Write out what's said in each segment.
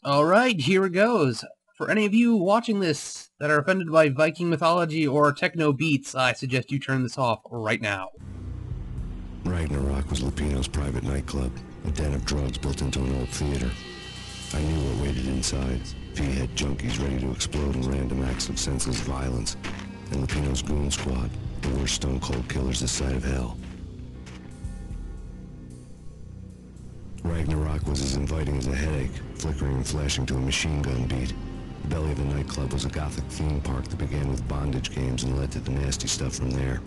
Alright, here it goes. For any of you watching this that are offended by Viking mythology or techno beats, I suggest you turn this off right now. Ragnarok was Lupino's private nightclub, a den of drugs built into an old theater. I knew what waited inside. P-head junkies ready to explode in random acts of senseless violence, and Lupino's goon squad, the worst stone-cold killers this side of hell. Ragnarok was as inviting as a headache, flickering and flashing to a machine gun beat. The belly of the nightclub was a gothic theme park that began with bondage games and led to the nasty stuff from there.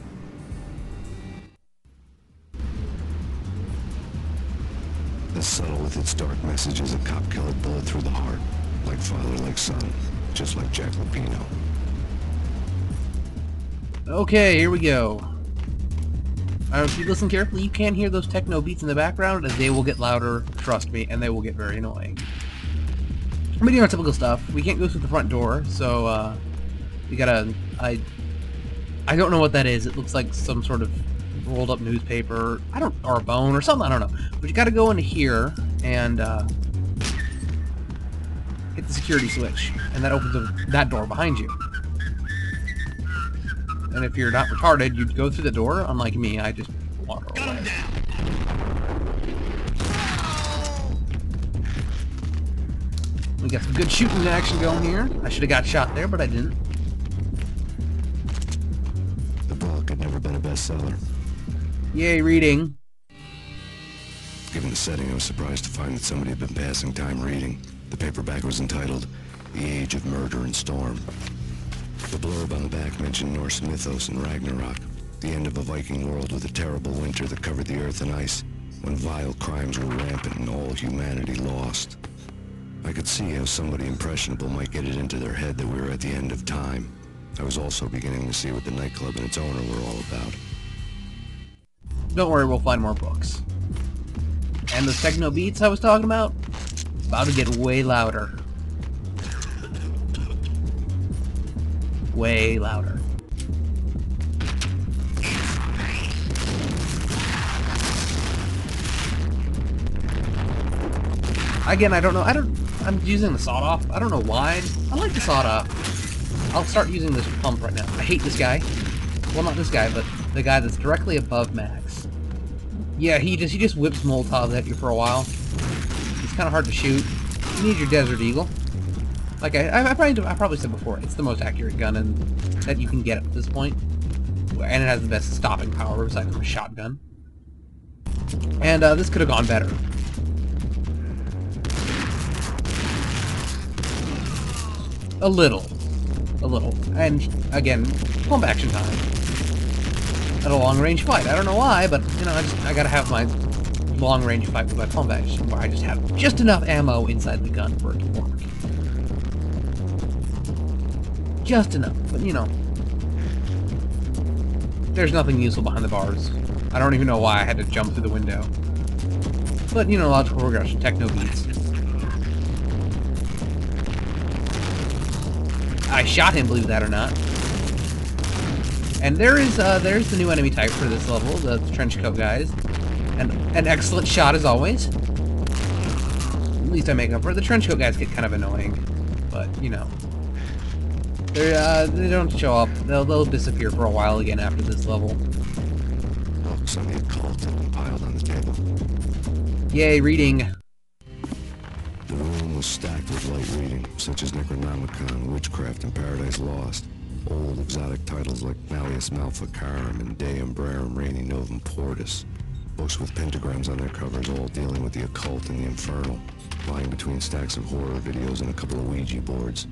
As subtle with its dark message as a cop-killer bullet through the heart. Like father, like son. Just like Jack Lupino. Okay, here we go. If you listen carefully, you can hear those techno beats in the background, as they will get louder, trust me, and they will get very annoying. We're doing our typical stuff. We can't go through the front door, so, we gotta... I don't know what that is. It looks like some sort of rolled up newspaper, or a bone or something, I don't know. But you gotta go into here and hit the security switch, and that opens that door behind you. And if you're not retarded, you'd go through the door. Unlike me, I just wander away. We got some good shooting action going here. I should have got shot there, but I didn't. The book had never been a bestseller. Yay, reading. Given the setting, I was surprised to find that somebody had been passing time reading. The paperback was entitled, The Age of Murder and Storm. The blurb on the back mentioned Norse mythos and Ragnarok, the end of a Viking world with a terrible winter that covered the earth in ice, when vile crimes were rampant and all humanity lost. I could see how somebody impressionable might get it into their head that we were at the end of time. I was also beginning to see what the nightclub and its owner were all about. Don't worry, we'll find more books. And those techno beats I was talking about to get way louder. Way louder. Again, I don't know. I'm using the sawed-off. I don't know why. I like the sawed-off. I'll start using this pump right now. I hate this guy. Well, not this guy, but the guy that's directly above Max. Yeah, he just whips Molotovs at you for a while. It's kind of hard to shoot. You need your Desert Eagle. Like I probably said before, it's the most accurate gun that you can get at this point, and it has the best stopping power aside from a shotgun. And this could have gone better. A little, and again, pump action time. At a long-range fight. I don't know why, but you know, I gotta have my long-range fight with my pump action, where I just have just enough ammo inside the gun for it to work. Just enough, but you know, there's nothing useful behind the bars. I don't even know why I had to jump through the window. But, you know, logical progression, techno beats. I shot him, believe that or not. And there's the new enemy type for this level, the trench coat guys. And an excellent shot as always. At least I make up for it. The trench coat guys get kind of annoying, but you know. They don't show up. They'll disappear for a while again after this level. Books on the occult had been piled on the table. Yay, reading. The room was stacked with light reading, such as Necronomicon, Witchcraft, and Paradise Lost. Old exotic titles like Malleus Maleficarum and De Umbrarum Reini Novum Portus. Books with pentagrams on their covers, all dealing with the occult and the infernal. Lying between stacks of horror videos and a couple of Ouija boards.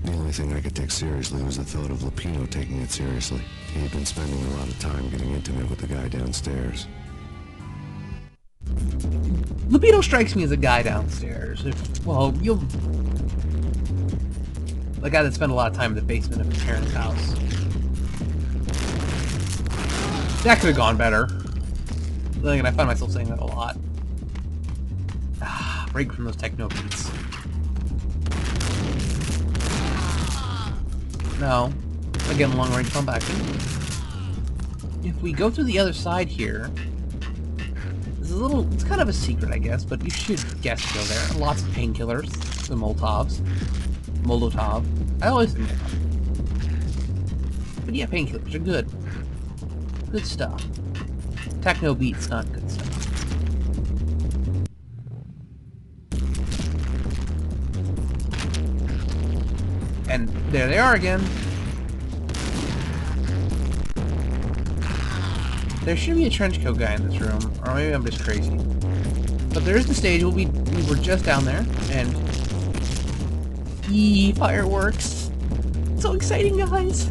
The only thing I could take seriously was the thought of Lupino taking it seriously. He had been spending a lot of time getting intimate with the guy downstairs. Lupino strikes me as a guy downstairs. Well, the guy that spent a lot of time in the basement of his parents' house. That could have gone better. And I find myself saying that a lot. Break from those techno beats. No. Again, long-range pump action. If we go through the other side here, this is it's kind of a secret, I guess, but you should guess to go there. Lots of painkillers. The Molotovs. Molotov. I always think Molotov. But yeah, painkillers are good. Good stuff. Techno beats, not good stuff. And there they are again. There should be a trench coat guy in this room, or maybe I'm just crazy. But there is the stage. We were just down there, and fireworks! So exciting, guys!